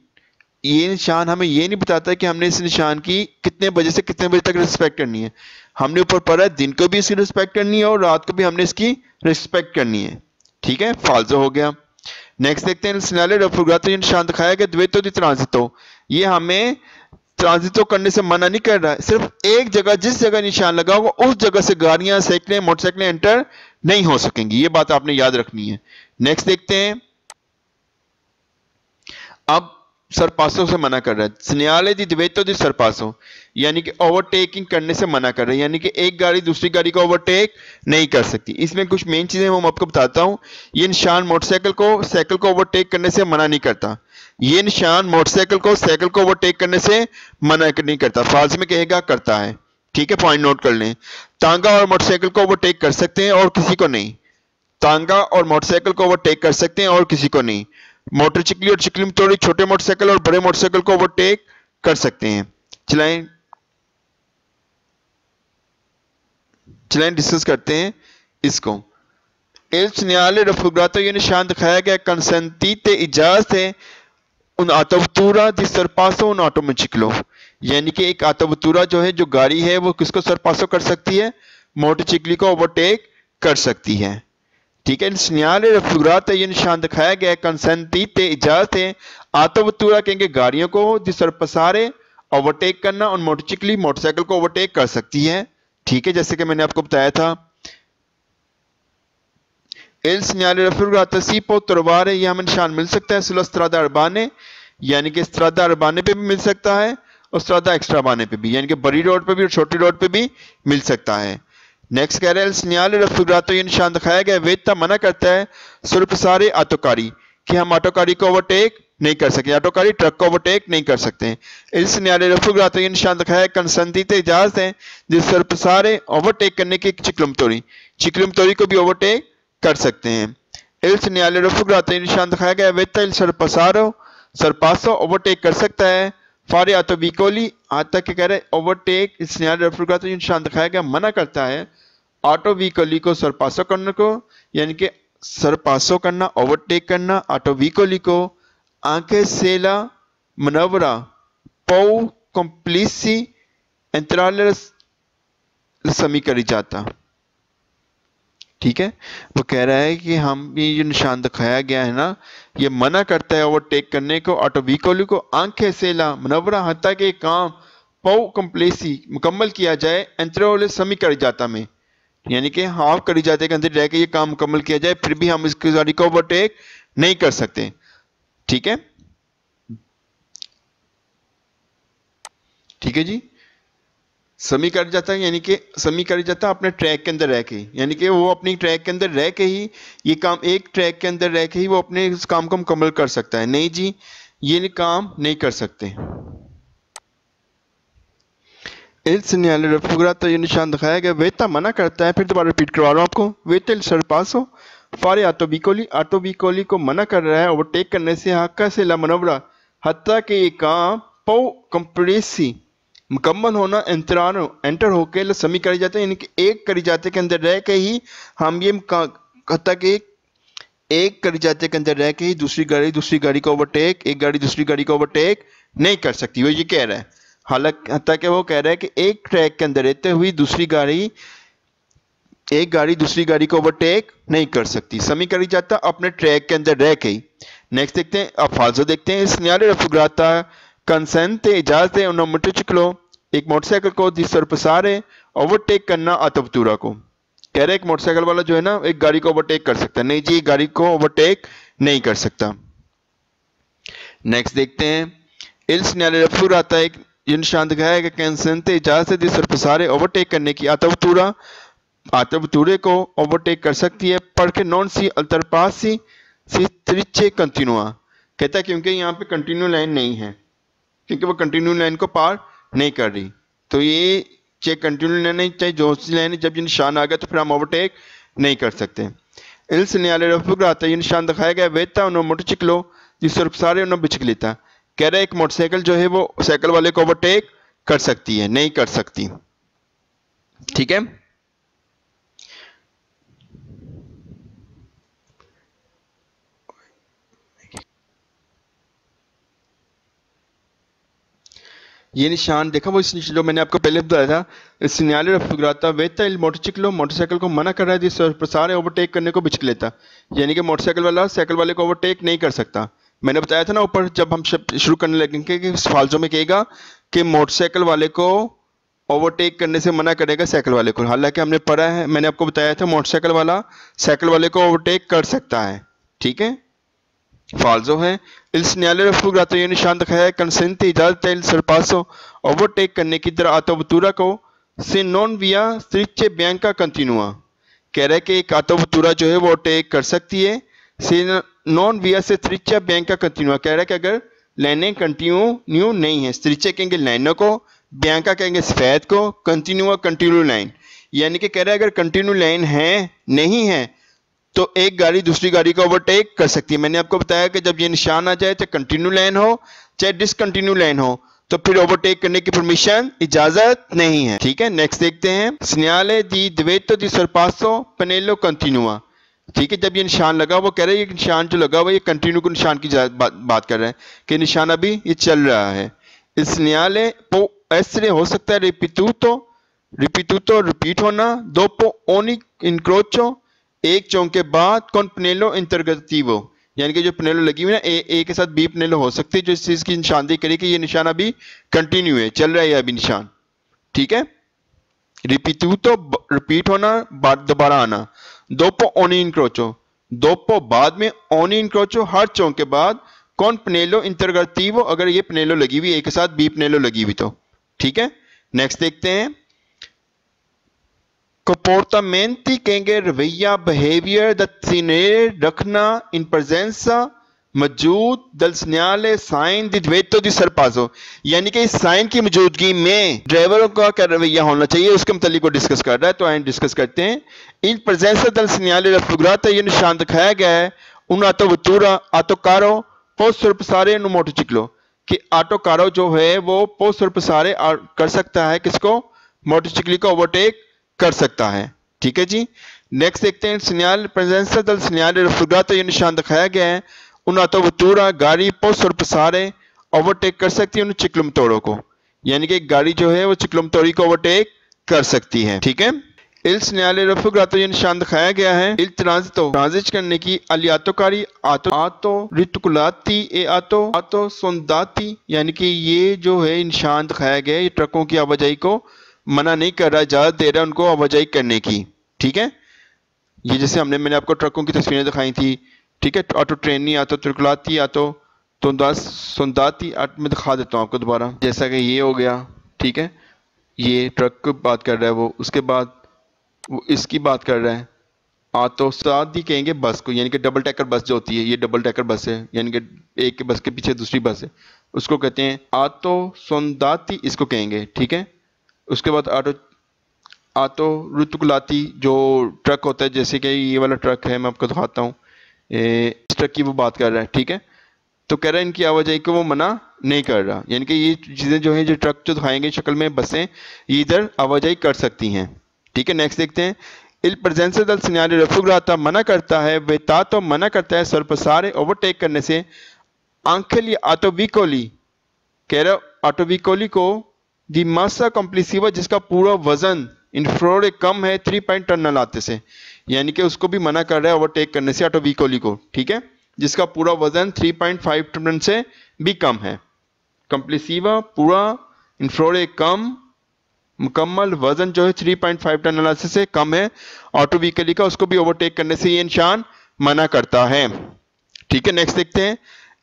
ये निशान हमें ये नहीं बताता कि हमने इस निशान की कितने बजे से कितने बजे तक रिस्पेक्ट करनी है। हमने ऊपर पढ़ा है दिन को भी इसकी रिस्पेक्ट करनी है और रात को भी हमने इसकी रिस्पेक्ट करनी है। ठीक है, फाल्सो हो गया। नेक्स्ट देखते हैं। सिग्नाले रफुगातो, ये निशान दिखाया गया द्वेतो दी ट्रांजितो, ये हमें ट्रांजितो करने से मना नहीं कर रहा है, सिर्फ एक जगह, जिस जगह निशान लगा होगा उस जगह से गाड़ियां, साइकिलें, मोटरसाइकिलें एंटर नहीं हो सकेंगी, ये बात आपने याद रखनी है। नेक्स्ट देखते हैं। अब सरपासों से मना कर रहा है, सिग्नाले दी दिवेतो दी सरपासो, यानी कि ओवरटेकिंग करने से मना कर रहा है, यानी कि एक गाड़ी दूसरी गाड़ी को ओवरटेक नहीं कर सकती। इसमें कुछ मेन चीजें मैं आपको बताता हूं। ये निशान मोटरसाइकिल को साइकिल को ओवरटेक करने से मना नहीं करता, ये निशान मोटरसाइकिल को साइकिल को ओवरटेक करने से मना नहीं करता, फाल्स में कहेगा करता है। ठीक है, पॉइंट नोट कर लें। तांगा और मोटरसाइकिल को ओवरटेक कर सकते हैं और किसी को नहीं, तांगा और मोटरसाइकिल को ओवरटेक कर सकते हैं और किसी को नहीं। मोटर चिकली और चिकली तोड़ी छोटे मोटरसाइकिल और बड़े मोटरसाइकिल को ओवरटेक कर सकते हैं। चलाएं चलाएं डिस्कस करते हैं इसको। इल्स न्यायालय रफुग्रातो, ये निशान दिखाया गया कंसंतीते इजाजत है उन आतवतूरा जिस सरपासो उन ऑटो में चिकलो, यानी कि एक आतवतूरा जो है, जो गाड़ी है, वो किसको सरपासो कर सकती है, मोटर चिकली को ओवरटेक कर सकती है। ठीक है, न्यायालय रफुग्रातो, ये निशान दिखाया गया कंसंतीते इजाजत है आतवतूरा कहेंगे गाड़ियों को जिस सरपसारे ओवरटेक करना, और मोटर चिकली मोटरसाइकिल को ओवरटेक कर सकती है। ठीक है, जैसे कि मैंने आपको बताया था। इल सिग्नाले रफुग्रातो सीपो तोरवारे, ये हमें निशान मिल सकता है सुला स्ट्रादा अर्बाने, यानी कि स्ट्रादा अर्बाने पे भी मिल सकता है और स्ट्रादा एक्स्ट्राबाने पे भी, यानी कि बड़ी रोड पे भी और छोटी रोड पे भी मिल सकता है। नेक्स्ट कह रहे हैं सिग्नाले रफुग्रातो, ये निशान दिखाया गया वेता मना करता है सुरपसारे आटोकारी, कि हम आटोकारी को ओवरटेक नहीं कर सकते, आटोकारी ट्रक को ओवरटेक नहीं कर सकते। इस न्यायालय रफुग्रातो, ये निशान दिखाया कंसंतीते इजाजत है जिस सरपसारे ओवरटेक करने की चिकलमतोरी, चिकलमतोरी को भी ओवरटेक कर सकते हैं। इल्स न्यायालय रफुग्रातो, ये निशान दिखाया गया वेता इल सरपसारो, सरपासो ओवरटेक कर सकता है फारे आतो बीकोली, आता के कह रहे ओवरटेक, इस न्यायालय रफुग्रातो, ये निशान दिखाया गया मना करता है ऑटो व्हीकली को सरपासो करने को, यानी कि सरपासो करना, ओवरटेक करना ऑटो व्हीकली को, आंखे सेला मनवरा पौ कॉम्प्लीसी एंट्रालर समी करी जाता। ठीक है, वो कह रहा है कि हम ये जो निशान दिखाया गया है ना, ये मना करता है ओवरटेक करने को, ऑटो व्हीकल को, आंखें सेला मनवरा हत्ता के काम पौ कम्प्लेसी मुकम्मल किया जाए, एंट्रोल समी करी जाता में, यानी कि हाफ करी जाते के अंदर रह के ये काम मुकम्मल किया जाए, फिर भी हम इसकी गाड़ी को ओवरटेक नहीं कर सकते। ठीक है, ठीक है जी। समी कर जाता है, यानी कि समी कर जाता अपने ट्रैक के अंदर रह के, यानी कि वो अपनी ट्रैक के अंदर रह के ही ये काम, एक ट्रैक के अंदर रह के ही वो अपने इस काम को मुकम्मल कर सकता है। नहीं जी, ये काम नहीं कर सकते। इस न्यायालय रफुग्रातो, ये निशान दिखाया गया वेता मना करता है, फिर दोबारा रिपीट करवा रहा हूं आपको, वेता सरपासो फारे आटो बीकोली को मना कर रहा है ओवरटेक करने से, हक्का से ला मनवरा हत्ता के ये काम पौ कंप्रेसी मुकम्मल होना एंटर होके लसमी करी जाते हैं, यानी कि एक करी जाते के अंदर रह के ही हम ये कहता कि एक करी जाते के अंदर रह के ही दूसरी गाड़ी को ओवरटेक, एक गाड़ी दूसरी गाड़ी को ओवरटेक नहीं कर सकती। वो ये कह रहा है, हालांकि वो कह रहा है कि एक ट्रैक के अंदर रहते हुए एक गाड़ी दूसरी गाड़ी को ओवरटेक नहीं कर सकती, समी करी जाता अपने ट्रैक के अंदर रह के ही। नेक्स्ट देखते हैं, अब फाल्सो देखते हैं। segnale raffigurata consente इजाजत है una motociclo, एक मोटरसाइकिल को di sorpassare ओवरटेक करना अतवतूरा को। कह रहे एक मोटरसाइकिल वाला जो है ना एक गाड़ी को ओवरटेक कर सकता है, नहीं जी गाड़ी को ओवरटेक नहीं कर सकता। नेक्स्ट देखते हैं, il segnale raffigurata एक ये निशान दिखाया है कि consente इजाजत है di sorpassare ओवरटेक करने की आतवतूरे को ओवरटेक कर सकती है, पढ़ के नॉन सी अल्तरपासी सी त्रिचे कंटिन्यूआ। कहता है क्योंकि यहाँ पे कंटिन्यू लाइन नहीं है, क्योंकि वो कंटिन्यू लाइन को पार नहीं कर रही, तो ये चाहे कंटिन्यू लाइन नहीं चाहे जो सी लाइन, जब ये निशान आ गया तो फिर हम ओवरटेक नहीं कर सकते। il segnale raffigurata ये निशान दिखाया गया वेता उन्हों मोटरसाइकिलो जिस सारे उन्होंने बिचकलिता। कह रहा है एक मोटरसाइकिल जो है वो साइकिल वाले को ओवरटेक कर सकती है, नहीं कर सकती। ठीक है, ये निशान देखा वो इस जो मैंने आपको पहले बताया था, segnale raffigurata वेता il मोटरसाइकिलो मोटरसाइकिल को मना कर रहा है जिस प्रसार ओवरटेक करने को बिचक लेता, यानी कि मोटरसाइकिल वाला साइकिल वाले को ओवरटेक नहीं कर सकता। मैंने बताया था ना ऊपर जब हम शुरू करने लगेंगे कि फाल्सो में कहेगा कि मोटरसाइकिल वाले को ओवरटेक करने से मना करेगा साइकिल वाले को, हालांकि हमने पढ़ा है, मैंने आपको बताया था मोटरसाइकिल वाला साइकिल वाले को ओवरटेक कर सकता है। ठीक है, फाल्सो है। il segnale raffigurato ये निशान दिखाया है consente इजाजत है il sorpasso ओवरटेक करने की तरह आतोवतूरा को से नॉन विया स्ट्रिचे बियांका कंटिन्यूआ। कह रहा है कि एक आतोवतूरा जो है वो ओवरटेक कर सकती है से नॉन विया से स्ट्रिचा बियांका कंटिन्यूआ। कह रहा है कि अगर लाइनें कंटिन्यू नहीं है, स्ट्रिचे कहेंगे लाइनों को, बियांका कहेंगे सफेद को, कंटिन्यूआ कंटिन्यू लाइन, यानी कि कह रहा है अगर कंटिन्यू लाइन है नहीं है तो एक गाड़ी दूसरी गाड़ी को ओवरटेक कर सकती है। मैंने आपको बताया कि जब ये निशान आ जाए चाहे कंटिन्यू लाइन हो चाहे डिसकंटिन्यू लाइन हो तो फिर ओवरटेक करने की परमिशन इजाजत नहीं है। ठीक है, नेक्स्ट देखते हैं, segnale di divieto di sorpasso pannello continua। ठीक है, जब ये निशान लगा वो कह रहा है ये निशान जो लगा हुआ ये कंटिन्यू को निशान की बात कर रहा है कि निशान अभी ये चल रहा है। il segnale può essere हो सकता है रिपीटूतो रिपीट होना, dopo ogni incrocio एक चौक के बाद, कौन पनेलो इंटरगेटिवो यानी कि जो पनेलो लगी हुई ना ए के साथ बी पनेलो हो सकती है, जो इस चीज की निशानदेही करे कि ये निशान अभी कंटिन्यू है, चल रहा है अभी निशान। ठीक है, रिपीटूतो रिपीट होना, दोबारा आना, दोपो ओनी इंक्रोचो दोपो बाद में, ओनी इंक्रोचो हर चौक के बाद, कौन पनेलो इंटरगेटिवो अगर ये पनेलो लगी हुई ए के साथ बी पनेलो लगी हुई तो। ठीक है, नेक्स्ट देखते हैं, comportamenti कहेंगे रवैया बिहेवियर द सीनियर रखना इन प्रेजेंसा मौजूद दल segnale साइन द divieto di sorpasso, यानी कि इस साइन की मौजूदगी में ड्राइवरों का क्या रवैया होना चाहिए उसके मतलब को डिस्कस कर रहा है। तो आइए डिस्कस करते हैं। इन प्रेजेंसा दल segnale raffigurata ये निशान दिखाया गया है उन ऑटो कारो पोस्ट sorpassare नु मोटरसाइकिलो कि ऑटो कारो जो है वो पोस्ट sorpassare कर सकता है किसको, मोटरसाइकिल को ओवरटेक कर सकता है। ठीक है जी, नेक्स्ट देखते हैं, segnale presenza del segnale raffigurato ये निशान दिखाया गया है उन autovettura गाड़ी पोस्ट sorpassare ओवरटेक कर सकती है उन चिक्लमतोड़ो को, यानी कि गाड़ी जो है वो चिक्लमतोड़ी को ओवरटेक कर सकती है। ठीक है, il segnale raffigurato ये निशान दिखाया गया है il transito ट्रांजिट करने की अलियातोकारी आतो रिटिकुलाती ए आतो सोंदाती, यानी कि ये जो है निशान दिखाया गया है ये ट्रकों की आवाजाही को मना नहीं कर रहा, इजाजत दे रहा है उनको आवाजाही करने की। ठीक है, ये जैसे मैंने आपको ट्रकों की तस्वीरें दिखाई थी। ठीक है, ऑटो ट्रेनी आतो त्रिकुलाती आतो सोंदाती मैं दिखा देता हूँ आपको दोबारा, जैसा कि ये हो गया। ठीक है, ये ट्रक की बात कर रहा है वो, उसके बाद वो इसकी बात कर रहा है आतो सादी कहेंगे बस को, यानी कि डबल टैकर बस जो होती है, ये डबल टैकर बस है, यानी कि एक बस के पीछे दूसरी बस है, उसको कहते हैं आतो सोंदाती, इसको कहेंगे। ठीक है, उसके बाद आतो रुतुकुलाती जो ट्रक होता है, जैसे कि ये वाला ट्रक है मैं आपको दिखाता हूँ, इस ट्रक की वो बात कर रहा है। ठीक है, तो कह रहा है इनकी आवाजाही को वो मना नहीं कर रहा, यानी कि ये चीज़ें जो हैं, जो ट्रक जो दिखाएंगे शक्ल में बसें, ये इधर आवाजाही कर सकती हैं। ठीक है, नेक्स्ट देखते हैं। इल प्रेजेंस दल सिनारियो रफुग्राता मना करता है, वेता तो मना करता है सरपसारे ओवरटेक करने से, आंखेली आटोविकोली कह रहा ऑटोविकोली को दी मासा कॉम्प्लिसिवा जिसका पूरा वजन इनफ्रोड कम है 3 पॉइंट टन लाते से, यानी कि उसको भी मना कर रहा है ओवरटेक करने से ऑटोविकोली को। ठीक है, जिसका पूरा वजन 3.5 टन से भी कम है। कॉम्प्लिसिवा पूरा, इनफ्रोड कम, मुकम्मल वजन जो है 3.5 टन अनालिसिस से कम है ऑटोविकली का, उसको भी ओवरटेक करने से ये निशान मना करता है। ठीक है, नेक्स्ट देखते हैं।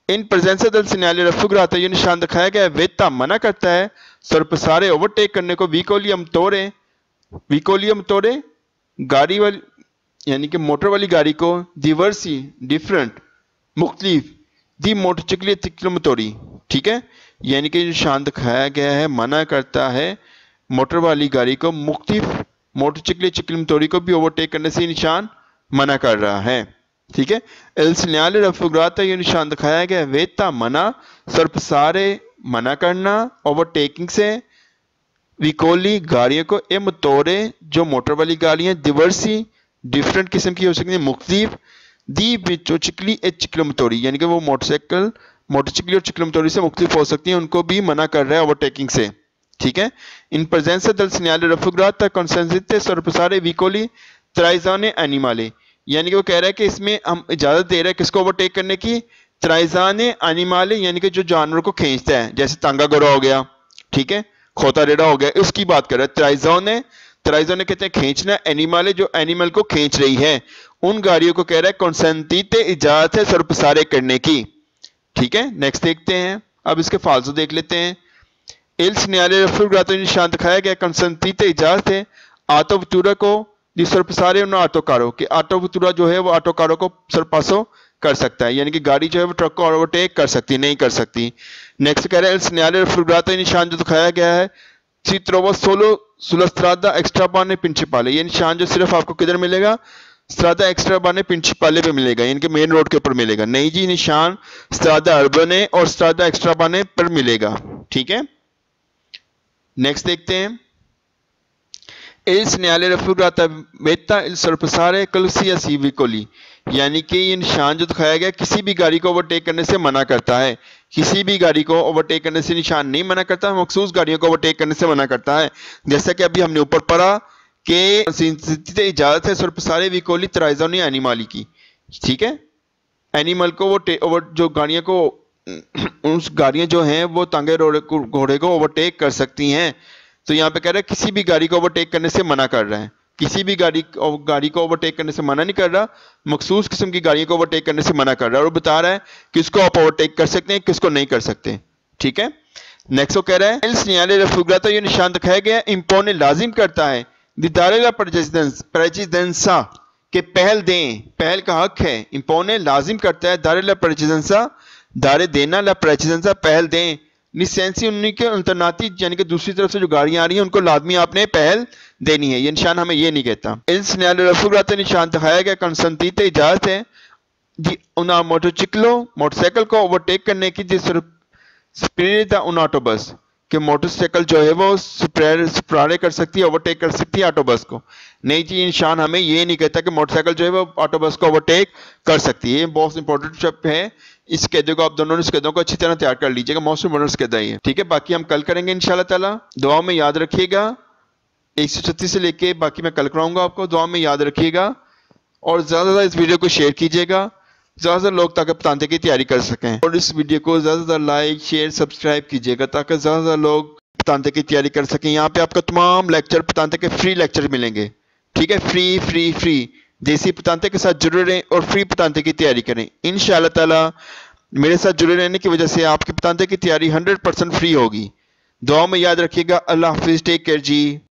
इन प्रेजेंस दल सिनारियो रफुग्राता ये निशान दिखाया गया है, वेता मना करता है सरपसारे ओवरटेक करने को, विकोलियम तोड़े गाड़ी वाली यानी कि मोटर वाली गाड़ी को, दिवर्सी डिफरेंट मुख्तलिफ, दी मोटरचिकली तिकलमतोड़ी। ठीक है, यानी कि निशान दिखाया गया है मना करता है मोटर वाली गाड़ी को, मुख्तलिफ मोटरचिकली चिकलमतोड़ी को भी ओवरटेक करने से निशान मना कर रहा है। ठीक है, एल सिग्नल रफुग्राता ये निशान दिखाया गया, वेता मना, सरपसारे मना करना ओवरटेकिंग से, विकोली गाड़ियों को, ए मोटोरे जो मोटर वाली गाड़ियां, दिवर्सी डिफरेंट किस्म की हो सकती है, मुख्तलिफ, दी चिकली ए चिकलमतोड़ी यानी कि वो मोटरसाइकिल मोटरचिकली और चिकलमतोड़ी से मुख्तलिफ हो सकती हैं, उनको भी मना कर रहा है ओवरटेकिंग से। ठीक है, इन प्रेजेंस दल सिग्नल रफुग्राता कंसेंसिते सरपसारे विकोली त्राइजाने एनिमाले, यानी कि वो कह रहा है कि इसमें हम इजाजत दे रहे हैं किसको ओवरटेक करने की, त्राइजाने एनिमाले यानी कि जो जानवर को खींचता है, जैसे तांगा गोरा हो गया, ठीक है, खोता रेडा हो गया, उसकी बात कर रहा है। त्राइजोने कहते हैं खींचना, एनिमाले जो एनिमल को खींच रही है, उन गाड़ियों को कह रहा है कंसेंटीते इजाजत है सरपसारे करने की। ठीक है, नेक्स्ट देखते हैं। अब इसके फालतू देख लेते हैं। एल सिग्नल रफुग्राता निशान दिखाया गया, कंसेंटीते इजाजत है आटो वतूरा को दी सरपसारे उन ऑटो कारों के, ऑटो वतूरा जो है वो ऑटो कारों को सरपासो कर सकता है, यानी कि गाड़ी जो है वो ट्रक को ओवरटेक कर सकती नहीं कर सकती। नेक्स्ट कह रहे हैं सिग्नल रफुग्राता निशान जो दिखाया गया है, चित्रोवा सोलो सुलस्त्रादा एक्स्ट्रा बाने प्रिंसिपाले, ये निशान जो सिर्फ आपको किधर मिलेगा, स्त्रादा एक्स्ट्रा बाने प्रिंसिपाले पे मिलेगा, यानी कि मेन रोड के ऊपर मिलेगा। नहीं जी, निशान स्त्रादा अर्बने और स्त्रादा एक्स्ट्रा बाने पर मिलेगा। ठीक है, नेक्स्ट देखते हैं। एल सिग्नल रफुग्राता वेता इल सरपसारे कलसिया सी विकोली, यानी कि ये निशान जो दिखाया गया किसी भी गाड़ी को ओवरटेक करने से मना करता है, किसी भी गाड़ी को ओवरटेक करने से निशान नहीं मना करता, मखसूस गाड़ियों को ओवरटेक करने से मना करता है। जैसा कि अभी हमने ऊपर पढ़ा कि इजाजत है सरपसारे विकोली त्राइजोनी एनिमाली की। ठीक है, एनिमल को वो जो गाड़ियां को उस गाड़ियां जो हैं वो तांगे घोड़े को ओवरटेक कर सकती हैं। तो यहाँ पे कह रहा है किसी भी गाड़ी को ओवरटेक करने से मना कर रहा है, किसी भी गाड़ी को ओवरटेक करने से मना नहीं कर रहा, मखसूस किस्म की गाड़ियों को ओवरटेक करने से मना कर रहा है, और बता रहा है किसको आप ओवरटेक कर सकते हैं किसको नहीं कर सकते। ठीक है, नेक्स्ट वो कह रहा है एल सिग्नल रफुग्राता ये निशान दिखाया गया, इंपोने लाजिम करता है दिदारेला प्रेजिडेंसा के पहल दें, पहल का हक है, इंपोने लाजिम करता है, दारेला प्रेजिडेंसा दारे देना ला प्रेजिडेंसा पहल दें, निसेंसी उन्हीं के अल्टरनाती यानी कि दूसरी तरफ से जो गाड़ियां आ रही हैं उनको लाजमी आपने पहल देनी है। ये निशान हमें ये नहीं कहता। इन सिग्नल रफुग्राता निशान दिखाया गया कंसेंटीते इजाजत है जी उन मोटरसाइकिल को ओवरटेक करने की, जिस स्पीड उन ऑटो बस कि मोटरसाइकिल जो है वो सुपरारे कर सकती है, ओवरटेक कर सकती है ऑटो बस को। नहीं जी, निशान हमें ये नहीं कहता कि मोटरसाइकिल जो है वो ऑटो बस को ओवरटेक कर सकती है। ये बहुत इंपॉर्टेंट स्टेप है, इस कैदे को आप दोनों इस कैदों को अच्छी तरह तैयार कर लीजिएगा, मोस्ट इंपॉर्टेंट कैदा ही है। ठीक है, बाकी हम कल करेंगे इंशाल्लाह ताला। दुआ में याद रखिएगा, 136 से लेके बाकी मैं कल कराऊंगा आपको, दुआ में याद रखिएगा और ज्यादा से ज्यादा इस वीडियो को शेयर कीजिएगा, ज्यादा लोग ताकि पतांते की तैयारी कर सकें, और इस वीडियो को ज्यादा से ज्यादा लाइक शेयर सब्सक्राइब कीजिएगा ताकि ज्यादा से ज्यादा लोग पतांते की तैयारी कर सकें। यहाँ पे आपको तमाम लेक्चर पतांते के फ्री लेक्चर मिलेंगे। ठीक है, फ्री फ्री फ्री देसी पतांते के साथ जुड़े रहें और फ्री पतांते की तैयारी करें। इंशाअल्लाह ताला मेरे साथ जुड़े रहने की वजह से आपके पतांते की तैयारी 100% फ्री होगी। दुआ में याद रखिएगा। अल्लाह हाफिज, टेक केयर जी।